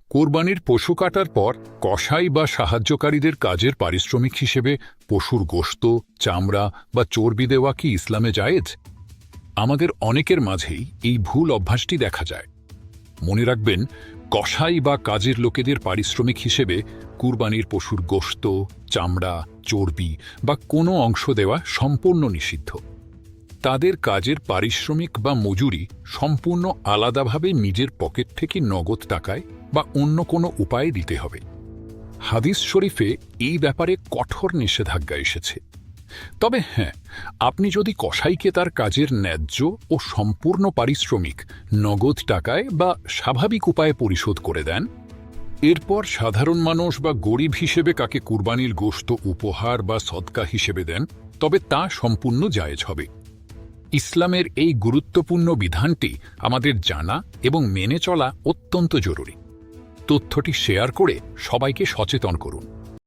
কোরবানির পশু কাটার পর কসাই বা সাহায্যকারীদের কাজের পারিশ্রমিক হিসেবে পশুর গোশত, চামড়া বা চর্বি দেওয়া কি ইসলামে জায়েজ? আমাদের অনেকের মাঝেই এই ভুল অভ্যাসটি দেখা যায়। মনে রাখবেন, কসাই বা কাজের লোকেদের পারিশ্রমিক হিসেবে কুরবানির পশুর গোশত, চামড়া, চর্বি বা কোনো অংশ দেওয়া সম্পূর্ণ নিষিদ্ধ। তাদের কাজের পারিশ্রমিক বা মজুরি সম্পূর্ণ আলাদাভাবে নিজের পকেট থেকে নগদ টাকায় বা অন্য কোনো উপায়ে দিতে হবে। হাদিস শরীফে এই ব্যাপারে কঠোর নিষেধাজ্ঞা এসেছে। তবে হ্যাঁ, আপনি যদি কসাইকে তার কাজের ন্যায্য ও সম্পূর্ণ পারিশ্রমিক নগদ টাকায় বা স্বাভাবিক উপায়ে পরিশোধ করে দেন, এরপর সাধারণ মানুষ বা গরিব হিসেবে কাকে কুরবানির গোশত উপহার বা সদকা হিসেবে দেন, তবে তা সম্পূর্ণ জায়েজ হবে। ইসলামের এই গুরুত্বপূর্ণ বিধানটি আমাদের জানা এবং মেনে চলা অত্যন্ত জরুরি। তথ্যটি শেয়ার করে সবাইকে সচেতন করুন।